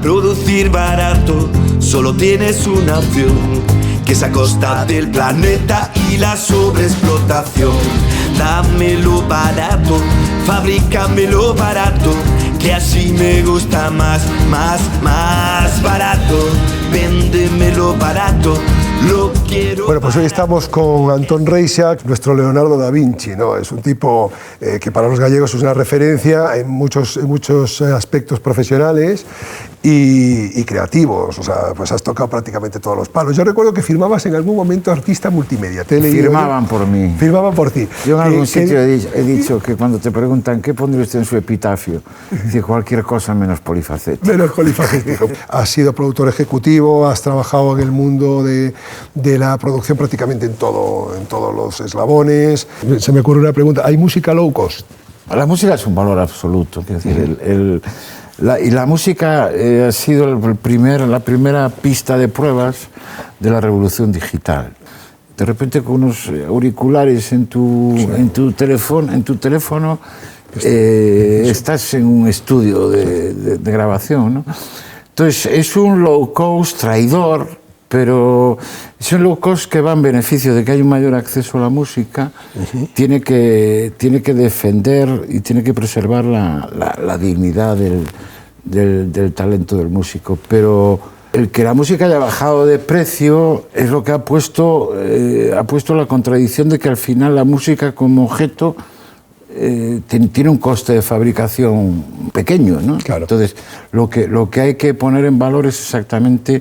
producir barato, solo tienes una opción, que es a costa del planeta y la sobreexplotación. Dámelo barato, fabrícamelo barato, que así me gusta más barato. Véndemelo barato, lo quiero. Bueno, pues hoy estamos con Antón Reixa, nuestro Leonardo da Vinci, ¿no? Es un tipo que para los gallegos es una referencia en muchos aspectos profesionales y creativos. O sea, pues has tocado prácticamente todos los palos. Yo recuerdo que firmabas en algún momento artista multimedia. Firmaban por mí. Firmaban por ti. Yo en algún sitio he dicho que cuando te preguntan qué pondría usted en su epitafio, dice cualquier cosa menos polifacético. Menos polifacético. Has sido productor ejecutivo, has trabajado en el mundo de la producción prácticamente en todos los eslabones. Se me ocurre una pregunta, ¿hay música low cost? La música es un valor absoluto. Es decir, la música ha sido la primera pista de pruebas de la revolución digital. De repente con unos auriculares en tu teléfono estás en un estudio de grabación, ¿no? Entonces es un low cost traidor, pero es un low cost que va en beneficio de que hay un mayor acceso a la música. Tiene que defender y tiene que preservar la dignidad del talento del músico, pero el que la música haya bajado de precio es lo que ha puesto la contradicción de que al final la música como objeto tiene un coste de fabricación pequeño, ¿no? Claro. Entonces lo que hay que poner en valor es exactamente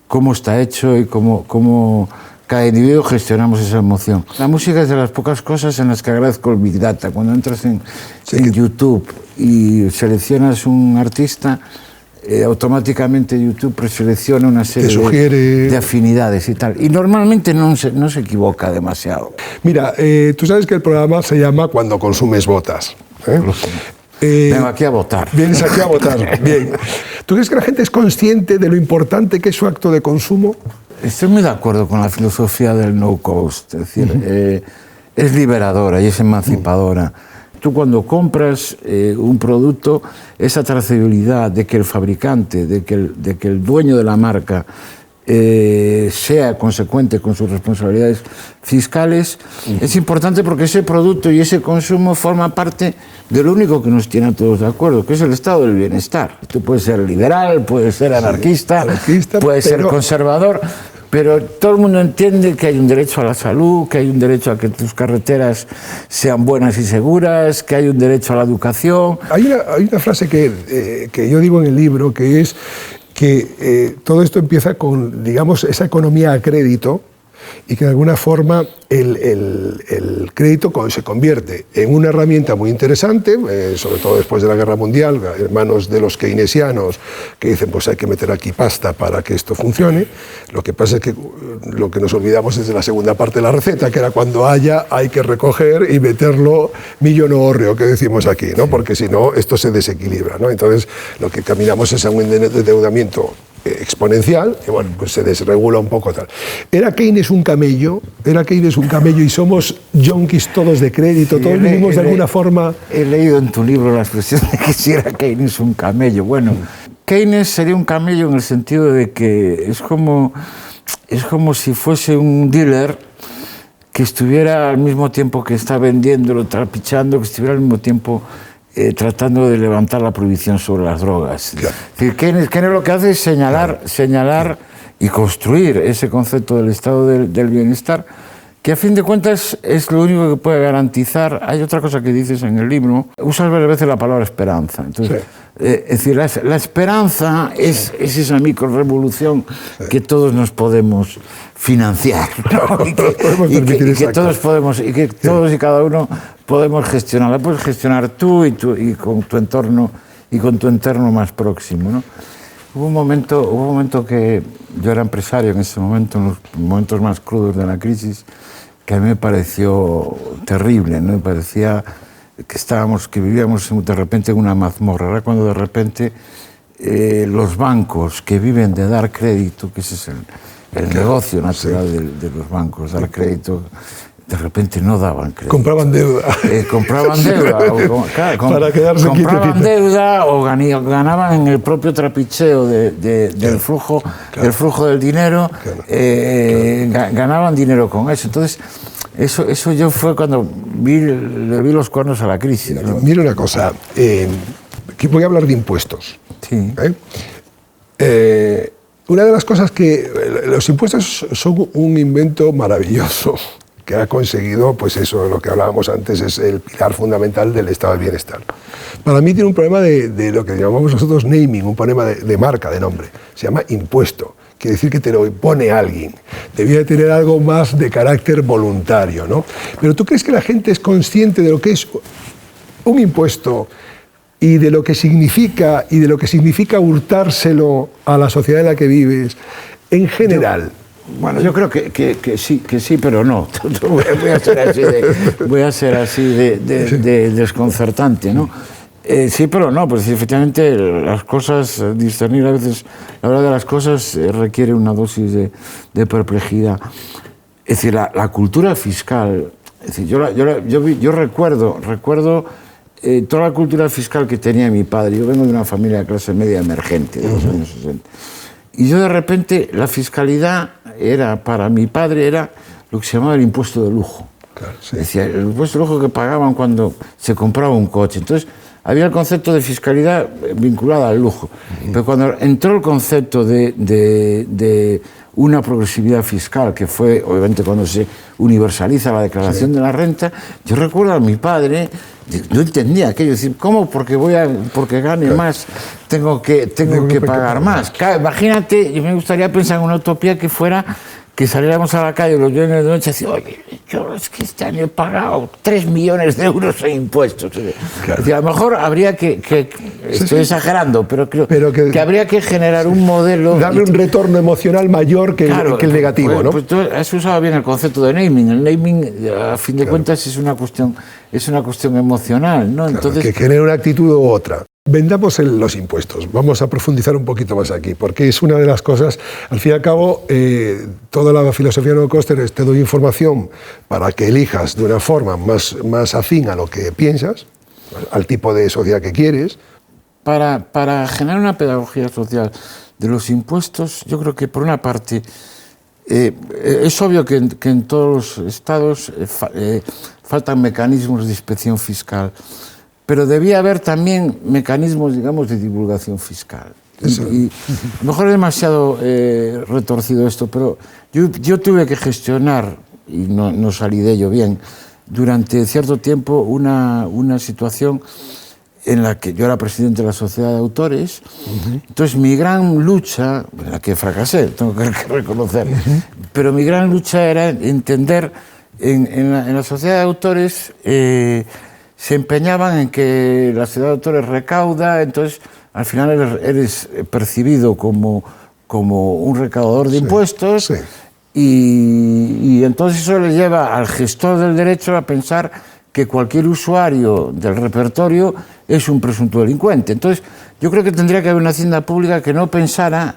cómo está hecho y cómo cada individuo gestionamos esa emoción. La música es de las pocas cosas en las que agradezco el Big Data. Cuando entras en YouTube y seleccionas un artista, automáticamente YouTube preselecciona una serie de afinidades y tal. Y normalmente no se equivoca demasiado. Mira, tú sabes que el programa se llama Cuando consumes votas. Vengo aquí a votar. Vienes aquí a votar, bien. ¿Tú crees que la gente es consciente de lo importante que es su acto de consumo? Estoy muy de acuerdo con la filosofía del no cost. Es decir, es liberadora y es emancipadora. Tú cuando compras un producto, esa trazabilidad de que el fabricante, de que el dueño de la marca sea consecuente con sus responsabilidades fiscales, es importante porque ese producto y ese consumo forma parte de lo único que nos tiene a todos de acuerdo, que es el estado del bienestar. Tú puedes ser liberal, puedes ser anarquista, puedes ser conservador, pero todo el mundo entiende que hay un derecho a la salud, que hay un derecho a que tus carreteras sean buenas y seguras, que hay un derecho a la educación. Hay una frase que yo digo en el libro, que es que todo esto empieza con, digamos, esa economía a crédito, y que de alguna forma el crédito se convierte en una herramienta muy interesante, sobre todo después de la Guerra Mundial, en manos de los keynesianos, que dicen pues hay que meter aquí pasta para que esto funcione. Lo que pasa es que lo que nos olvidamos es de la segunda parte de la receta, que era cuando hay que recoger y meterlo millono hórreo, que decimos aquí, ¿no? Porque si no, esto se desequilibra, ¿no? Entonces, lo que caminamos es a un endeudamiento exponencial, y bueno, pues se desregula un poco tal. ¿Era Keynes un camello? Y somos yonkis todos de crédito, todos vivimos de alguna forma... He leído en tu libro la expresión de que si era Keynes un camello. Bueno, Keynes sería un camello en el sentido de que es como si fuese un dealer que estuviera al mismo tiempo que está vendiéndolo, trapichando, que estuviera al mismo tiempo tratando de levantar la prohibición sobre las drogas. Claro. Es decir, Keynes lo que hace es señalar y construir ese concepto del estado del bienestar, que a fin de cuentas es lo único que puede garantizar. Hay otra cosa que dices en el libro, usas varias veces la palabra esperanza. Entonces, es decir, la esperanza es esa microrevolución que todos nos podemos financiar, ¿no? y que todos y cada uno podemos gestionar. La puedes gestionar tú y con tu entorno más próximo, ¿no? Hubo un momento que yo era empresario en ese momento, en los momentos más crudos de la crisis, que a mí me pareció terrible, ¿no? Me parecía que vivíamos de repente en una mazmorra. Era cuando de repente los bancos que viven de dar crédito, que ese es el negocio natural de los bancos, dar crédito, de repente no daban crédito. Compraban deuda. Compraban deuda. Para quedarse compraban deuda o ganaban en el propio trapicheo del flujo del dinero. Ganaban dinero con eso. Entonces, eso yo fue cuando le vi los cuernos a la crisis, ¿no? Mira una cosa, que voy a hablar de impuestos. Sí. Una de las cosas que los impuestos son un invento maravilloso que ha conseguido, pues eso, lo que hablábamos antes, es el pilar fundamental del estado del bienestar. Para mí tiene un problema de lo que llamamos nosotros naming, un problema de marca, de nombre. Se llama impuesto. Quiere decir que te lo impone alguien. Debía tener algo más de carácter voluntario, ¿no? Pero ¿tú crees que la gente es consciente de lo que es un impuesto y de lo que significa hurtárselo a la sociedad en la que vives en general? Yo creo que sí, pero no. Voy a ser así de desconcertante, ¿no? Sí, pero no, pues efectivamente las cosas, discernir a veces la verdad de las cosas requiere una dosis de perplejidad. Es decir, la cultura fiscal, es decir, yo recuerdo toda la cultura fiscal que tenía mi padre. Yo vengo de una familia de clase media emergente de los años 60. Y yo de repente, la fiscalidad para mi padre era lo que se llamaba el impuesto de lujo. Claro, sí. Es decir, el impuesto de lujo que pagaban cuando se compraba un coche. Entonces, había el concepto de fiscalidad vinculada al lujo. Pero cuando entró el concepto de una progresividad fiscal, que fue obviamente cuando se universaliza la declaración de la renta, yo recuerdo a mi padre, no entendía aquello, decir, ¿cómo? Porque gane más, tengo que pagar más. Claro, imagínate, yo me gustaría pensar en una utopía que fuera que saliéramos a la calle los viernes de noche y decir, oye, yo es que este año he pagado 3 millones de euros en impuestos. Claro. Es decir, a lo mejor habría estoy exagerando, pero creo que habría que generar un modelo... Darle un retorno emocional mayor que el negativo, ¿no? Pues tú has usado bien el concepto de naming. El naming, a fin de cuentas, es una cuestión emocional, ¿no? Entonces, que genere una actitud u otra. Vendamos los impuestos. Vamos a profundizar un poquito más aquí, porque es una de las cosas, al fin y al cabo, toda la filosofía de No Coster es te doy información para que elijas de una forma más afín a lo que piensas, al tipo de sociedad que quieres. Para generar una pedagogía social de los impuestos, yo creo que por una parte es obvio que en todos los estados faltan mecanismos de inspección fiscal, pero debía haber también mecanismos, digamos, de divulgación fiscal. Y a lo mejor es demasiado retorcido esto, pero yo tuve que gestionar, y no salí de ello bien, durante cierto tiempo una situación en la que yo era presidente de la Sociedad de Autores. Entonces mi gran lucha, en la que fracasé, tengo que reconocer, pero mi gran lucha era entender, en la Sociedad de Autores se empeñaban en que la Sociedad de Autores recauda, entonces al final eres percibido como un recaudador de impuestos. Sí. Y entonces eso le lleva al gestor del derecho a pensar que cualquier usuario del repertorio es un presunto delincuente. Entonces, yo creo que tendría que haber una hacienda pública que no pensara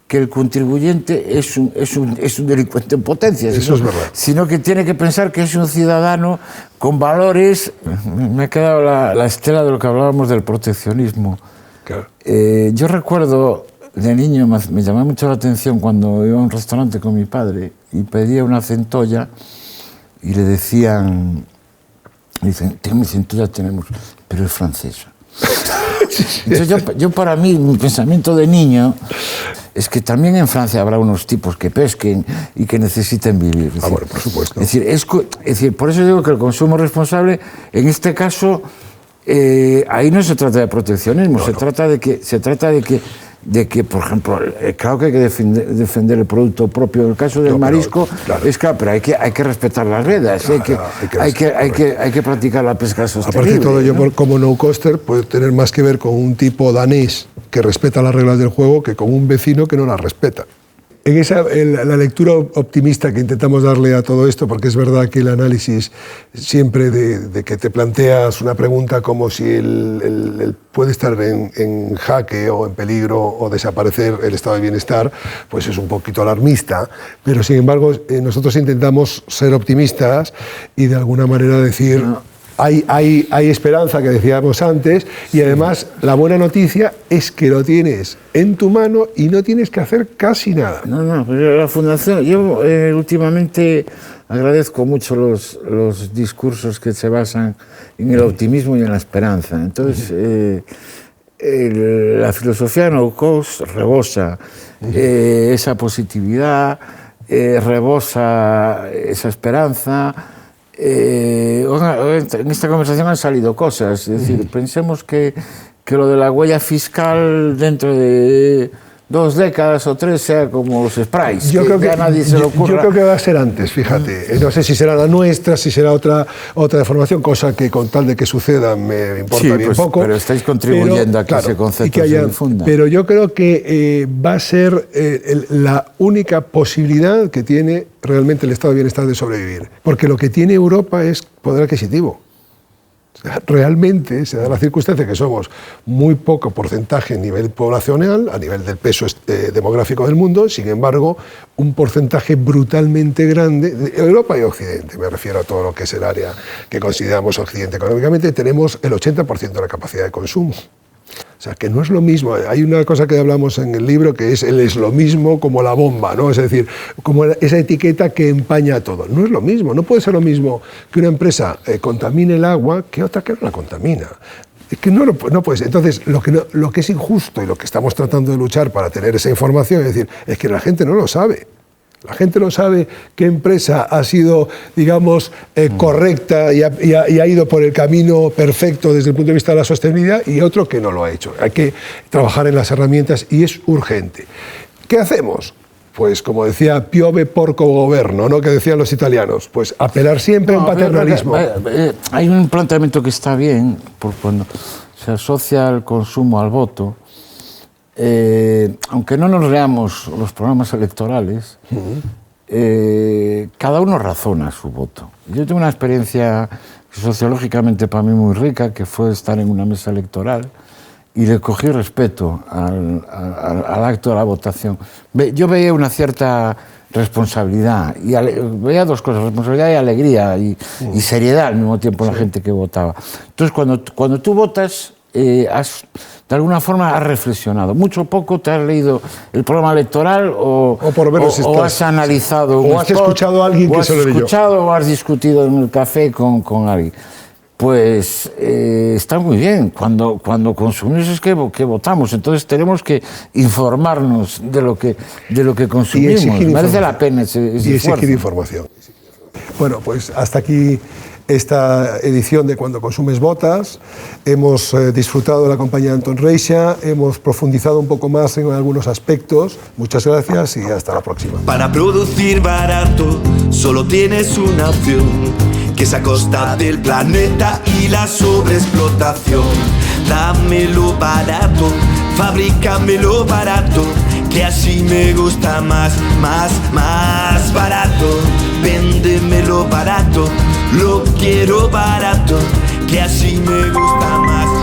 que el contribuyente es un delincuente en potencia. Eso es verdad. Sino que tiene que pensar que es un ciudadano con valores. Me ha quedado la estela de lo que hablábamos del proteccionismo. Claro. Yo recuerdo, de niño, me llamaba mucho la atención cuando iba a un restaurante con mi padre y pedía una centolla y le dicen, centolla tenemos, pero es francesa. Entonces yo para mí, mi pensamiento de niño es que también en Francia habrá unos tipos que pesquen y que necesiten vivir. Bueno, por supuesto. Es decir, por eso digo que el consumo responsable, en este caso, ahí no se trata de proteccionismo, se trata de que, por ejemplo, claro que hay que defender el producto propio. En el caso del marisco, claro. Es claro, pero hay que respetar las vedas, claro, hay que practicar la pesca sostenible. Aparte de todo, yo como no coster puedo tener más que ver con un tipo danés que respeta las reglas del juego que con un vecino que no las respeta. en la lectura optimista que intentamos darle a todo esto, porque es verdad que el análisis siempre de que te planteas una pregunta como si puede estar en jaque o en peligro o desaparecer el estado de bienestar, pues es un poquito alarmista, pero sin embargo nosotros intentamos ser optimistas y de alguna manera decir... Hay esperanza, que decíamos antes, y además la buena noticia es que lo tienes en tu mano y no tienes que hacer casi nada. No, pero la Fundación, yo últimamente agradezco mucho los discursos que se basan en el optimismo y en la esperanza. Entonces, la filosofía no cost rebosa esa positividad, rebosa esa esperanza. En esta conversación han salido cosas, es decir, pensemos que lo de la huella fiscal dentro de 2 décadas o 3 sea como los sprays, yo creo que a nadie se le ocurra. Yo creo que va a ser antes, fíjate. No sé si será la nuestra, si será otra deformación, cosa que con tal de que suceda me importa bien poco. Pero estáis contribuyendo a que ese concepto se difunda. Pero yo creo que va a ser la única posibilidad que tiene realmente el estado de bienestar de sobrevivir. Porque lo que tiene Europa es poder adquisitivo. Realmente se da la circunstancia que somos muy poco porcentaje a nivel poblacional, a nivel del peso demográfico del mundo, sin embargo, un porcentaje brutalmente grande, de Europa y Occidente, me refiero a todo lo que es el área que consideramos Occidente económicamente, tenemos el 80% de la capacidad de consumo. O sea, que no es lo mismo. Hay una cosa que hablamos en el libro que es el es lo mismo como la bomba, ¿no? Es decir, como esa etiqueta que empaña todo. No es lo mismo. No puede ser lo mismo que una empresa contamine el agua que otra que no la contamina. Es que no puede ser. Entonces, lo que es injusto y lo que estamos tratando de luchar para tener esa información es decir, es que la gente no lo sabe. La gente no sabe qué empresa ha sido, digamos, correcta y ha ido por el camino perfecto desde el punto de vista de la sostenibilidad y otro que no lo ha hecho. Hay que trabajar en las herramientas y es urgente. ¿Qué hacemos? Pues como decía Piove porco governo, ¿no? Que decían los italianos, pues apelar siempre a un paternalismo. Hay un planteamiento que está bien, por cuando se asocia el consumo al voto. Aunque no nos leamos los programas electorales, cada uno razona su voto. Yo tengo una experiencia sociológicamente para mí muy rica, que fue estar en una mesa electoral y le cogí respeto al acto de la votación. Yo veía una cierta responsabilidad, y veía 2 cosas, responsabilidad y alegría, y seriedad al mismo tiempo en la gente que votaba. Entonces, cuando tú votas, de alguna forma has reflexionado. Mucho o poco te has leído el programa electoral o has analizado o has escuchado a alguien que se lo leyó. O has discutido en el café con alguien. Pues está muy bien. Cuando consumimos es que votamos. Entonces tenemos que informarnos de lo que consumimos. Merece la pena ese esfuerzo. Y exigir información. Bueno, pues hasta aquí esta edición de Cuando consumes votas. Hemos disfrutado de la compañía de Antón Reixa, hemos profundizado un poco más en algunos aspectos. Muchas gracias y hasta la próxima. Para producir barato solo tienes una opción, que es a costa del planeta y la sobreexplotación. Dámelo barato, fabrícamelo barato, que así me gusta más barato. Véndemelo barato, lo quiero barato, que así me gusta más.